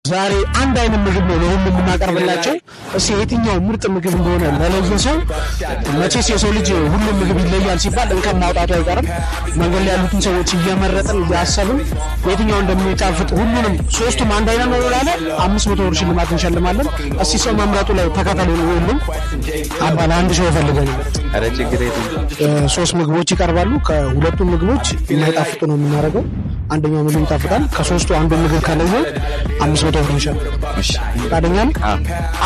ዛሬ አንድ አይነት ምግብ ነው ለሁሉም የምናቀርብላቸው። እሺ የትኛው ምርጥ ምግብ እንደሆነ ለለየሰው መቼስ የሰው ልጅ ሁሉም ምግብ ይለያል ሲባል እንከን ማውጣቱ አይቀርም። መንገድ ላይ ያሉትን ሰዎች እየመረጥን እያሰብን የትኛው እንደሚጣፍጥ ሁሉንም ሶስቱም አንድ አይነት ነው ያለ 500 ብር ሽልማት እንሸልማለን። እስቲ ሰው መምረጡ ላይ ተከታተሉ። ሁሉም አባል አንድ ሰው ፈልገን አረ ችግር የለም። 3 ምግቦች ይቀርባሉ። ከሁለቱ ምግቦች የማይጣፍጡ ነው የምናደርገው። አንደኛው ምግብ ይጣፍጣል። ከሶስቱ አንዱ ምግብ ካለየ 500 ብር ይሸልማል። እሺ ፈቃደኛ ነህ?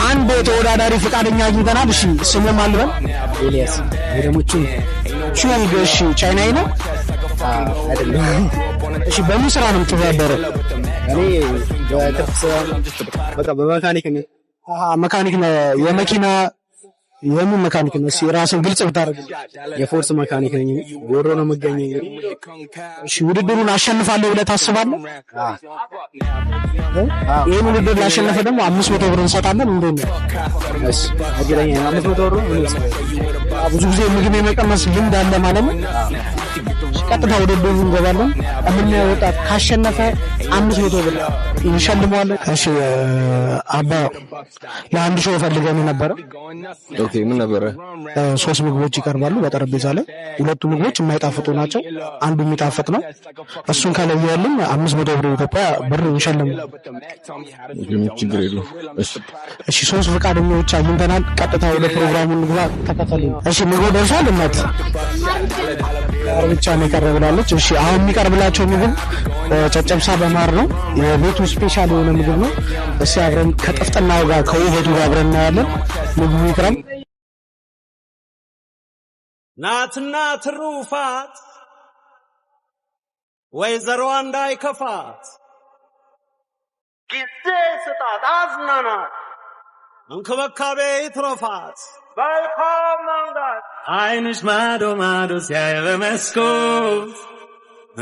አንድ ተወዳዳሪ ፈቃደኛ አግኝተናል። እሺ ስሙ ማን ልበል? ኤልያስ ወደሞቹ ቹንግ። እሺ ቻይናዊ ነው አይደለም? እሺ በምን ስራ ነው የምትተዳደረው? እኔ በትርፍ ስራ በቃ በመካኒክ ነኝ። መካኒክ ነው። የመኪና የምን መካኒክ ነው? እሺ ራስን ግልጽ ብታደርግ። የፎርስ መካኒክ ነኝ። ጎሮ ነው የምገኘው። እሺ ውድድሩን አሸንፋለሁ ብለህ ታስባለህ? ይሄን ውድድር ላሸነፈ ደግሞ 500 ብር እንሰጣለን። እንዴት ነው? እሺ አገረኛ 500 ብር ነው። ብዙ ጊዜ ምግብ የመቀመስ ልምድ አለ ማለት ነው። ቀጥታ ውድድሩ እንገባለን። የምናየው ወጣት ካሸነፈ 500 ብር እንሸልመዋለን። እሺ አባ ለአንድ ሰው ፈልገን ነበር። ኦኬ ምን ነበር? 3 ምግቦች ይቀርባሉ በጠረጴዛ ላይ። ሁለቱ ምግቦች የማይጣፍጡ ናቸው፣ አንዱ የሚጣፍጥ ነው። እሱን ከለየልን 500 ብር ኢትዮጵያ ብር እንሸልማለን። ችግር የለውም። እሺ 3 ፈቃደኞች አግኝተናል። ቀጥታ ወደ ፕሮግራሙ እንግባ። ተከተሉ። እሺ ምግቡ ደርሷል። እናት ብቻ ነው ይቀርብላለች። እሺ አሁን የሚቀርብላቸው ምግብ ጨጨብሳ በማር ነው። የቤቱ ስፔሻል የሆነ ምግብ ነው። እሺ አብረን ከጥፍጥናው ጋር ከውበቱ ጋር አብረን እናያለን። ምግቡ ይቅረብ። ናትና ትሩፋት ወይዘሮ እንዳይከፋት ጊዜ ስጣት አዝናናት እንክብካቤ ይትረፋት መልካም መንገድ አይንሽ ማዶ ማዶ ሲያይ በመስኮት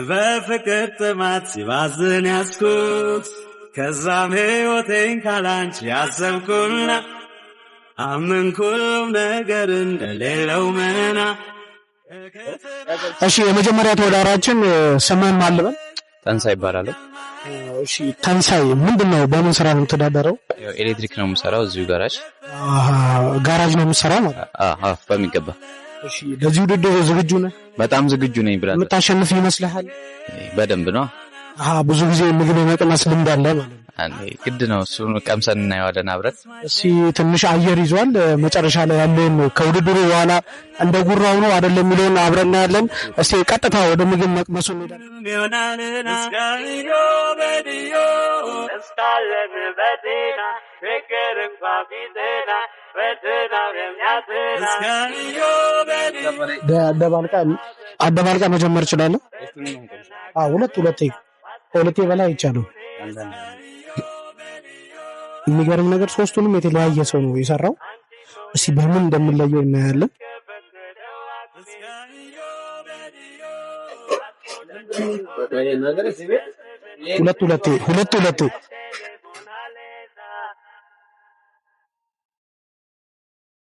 በፍቅር ጥማት ሲባዝን ያስኩት ከዛም ሕይወቴን ካላንቺ ያሰብኩና አመንኩልም ነገር እንደሌለው መና። እሺ የመጀመሪያ ተወዳዳሪያችን ስምን ማን ልበል? ተንሳይ ይባላል። እሺ ተንሳይ ምንድነው? በምን ስራ ነው የምትተዳደረው? ኤሌክትሪክ ነው የምሰራው እዚሁ ጋራጅ። ጋራጅ ነው የምሰራው ማለት? በሚገባ። እሺ ለዚህ ውድድር ዝግጁ ነህ? በጣም ዝግጁ ነኝ ብራዘር። የምታሸንፍ ይመስልሃል? በደንብ ነው። ብዙ ጊዜ ምግብ የመቅመስ ልምድ አለ ማለት ነው። ግድ ነው። እሱን ቀምሰን እናየዋለን አብረን። እስኪ ትንሽ አየር ይዟል። መጨረሻ ላይ ያለውን ከውድድሩ በኋላ እንደ ጉራው ነው አይደለም የሚለውን አብረን እናያለን። እስኪ ቀጥታ ወደ ምግብ መቅመሱ እንሄዳለን። አደባልቃ መጀመር እችላለሁ? ሁለቴ በላይ አይቻልም። የሚገርም ነገር ሶስቱንም የተለያየ ሰው ነው የሰራው። እስቲ በምን እንደምንለየው እናያለን። ሁለቴ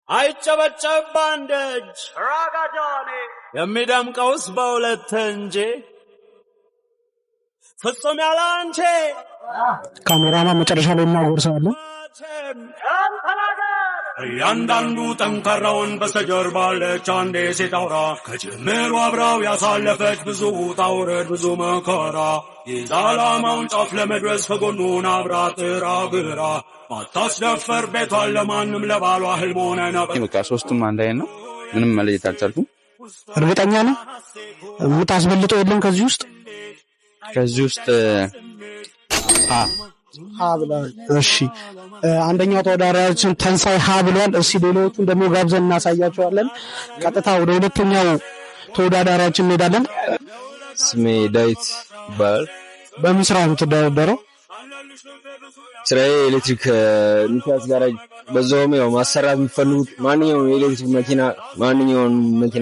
አይጨበጨብ ባንድ እጅ የሚደምቀውስ በሁለት እንጂ ፍጹም ያለ አንቺ። ካሜራማን መጨረሻ ላይ እናጎርሰዋለን። እያንዳንዱ ጠንካራውን በስተጀርባ አለች አንዴ ሴት አውራ ከጅምሩ አብራው ያሳለፈች ብዙ ውጣ ውረድ ብዙ መከራ ይዛ ዓላማውን ጫፍ ለመድረስ ከጎኑን አብራ ጥራ ግራ ማታስደፈር ቤቷን ለማንም ለባሏ ህልም ሆነ ነበር። በቃ ሶስቱም አንድ አይነት ነው። ምንም መለየት አልቻልኩም። እርግጠኛ ነህ? የምታስበልጠው የለም ከዚህ ውስጥ? ሀ ብለዋል። እሺ አንደኛው ተወዳዳሪያችን ተንሳይ ሀ ብለዋል። እስኪ ሌሎቹን ደግሞ ጋብዘን እናሳያቸዋለን። ቀጥታ ወደ ሁለተኛው ተወዳዳሪያችን እንሄዳለን። ስሜ ዳዊት ይባላል። በምን ስራ ነው የምትተዳደረው? ስራዬ ኤሌክትሪክ ንፋስ ጋራጅ። በዛውም ያው ማሰራት የሚፈልጉት ማንኛውም የኤሌክትሪክ መኪና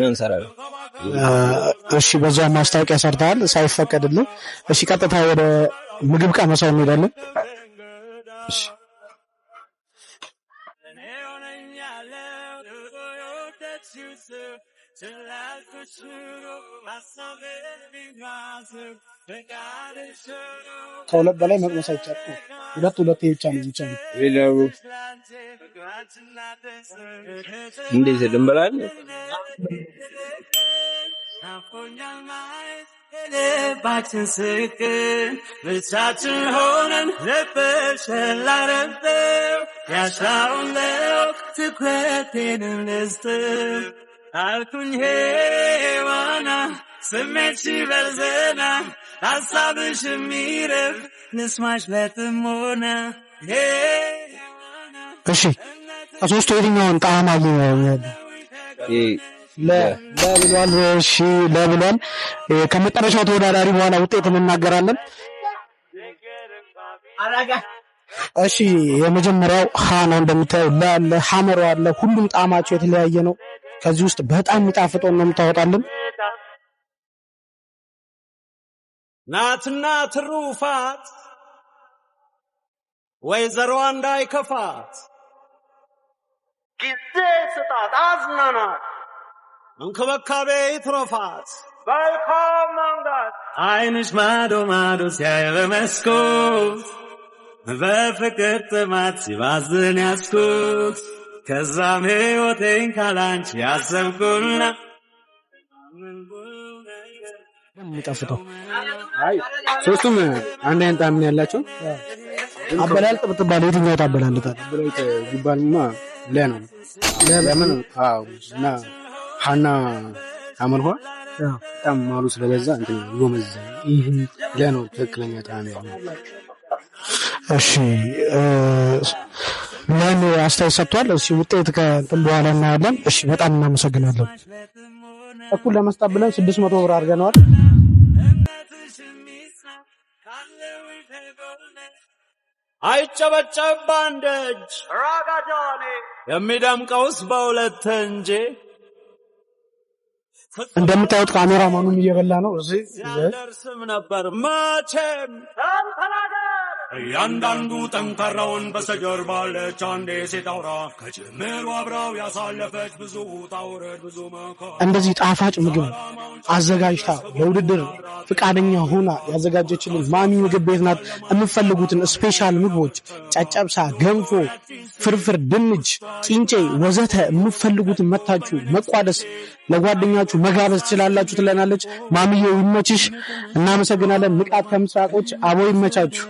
እንሰራለን። እሺ በዛው ማስታወቂያ ሰርተሃል ሳይፈቀድልህ። እሺ ቀጥታ ወደ ምግብ ቀመሳው እንሄዳለን። እሺ ከሁለት በላይ መቅመስ አይቻልም። ሁለት ብቻ ነው የሚቻለው። ሌላው እንዴት ደምበላል ባችን ስቅን ብቻችን ሆነን ለበሸላረበው ያሻውን ለውቅ ትኩረቴንም ልስጥም አልኩኝ ሄዋና ስሜት ሲበልዘና ሀሳብሽ የሚረፍ ልስማሽ በጥሞና እሺ ከሶስቱ የትኛውን ጣዕም አገኘው? ለብሏል። እሺ ለብሏል። ከመጨረሻው ተወዳዳሪ በኋላ ውጤት እንናገራለን። እሺ የመጀመሪያው ሀ ነው። እንደምታየው ለአለ ሐመር አለ። ሁሉም ጣዕማቸው የተለያየ ነው። ከዚህ ውስጥ በጣም የሚጣፍጠውን ነው የምታወጣልን። ናትና ትሩፋት ወይዘሮ እንዳይከፋት ጊዜ ስጣት አዝናናት እንክብካቤ ትረፋት በልካም መንገድ አይንሽ ማዶ ማዶ ሲያይ በመስኮት በፍቅር ጥማት ሲባዝን ያስኩት ከዛም ሕይወቴን ካላንቺ ያሰብኩና የሚጣፍጠው ሶስቱም አንድ አይነት ጣዕም ያላቸው። አበላል ጥብጥባል የትኛው ታበላልታል? ብሎት ጉባንማ ለምን አዎ እና ሀና አመልኳ በጣም ማሩ ስለበዛ እንትን ጎመዝ ለነው ትክክለኛ ጣዕም ያለው። እሺ ምን አስተያየት ሰጥቷል? እሺ ውጤት ከእንትን በኋላ እናያለን። እሺ በጣም እናመሰግናለን። እኩል ለመስጠት ብለን 600 ብር አድርገናል። አይጨበጨብ ባንድ እጅ የሚደምቀውስ በሁለት እንጂ። እንደምታዩት ካሜራማኑም እየበላ ነው። እዚህ ደርስም ነበር መቼም እያንዳንዱ ጠንካራውን በስተጀርባ አለች አንዴ ሴት አውራ ከጅምሩ አብራው ያሳለፈች ብዙ ውጣ ውረድ ብዙ መከራ። እንደዚህ ጣፋጭ ምግብ አዘጋጅታ ለውድድር ፍቃደኛ ሆና ያዘጋጀችልን ማሚ ምግብ ቤት ናት። የምትፈልጉትን ስፔሻል ምግቦች ጨጨብሳ፣ ገንፎ፣ ፍርፍር፣ ድንች፣ ቂንጬ ወዘተ የምትፈልጉትን መታችሁ መቋደስ ለጓደኛችሁ መጋበዝ ትችላላችሁ ትለናለች። ማሚዬው ይመችሽ። እናመሰግናለን። ንቃት ከምስራቆች አቦ ይመቻችሁ።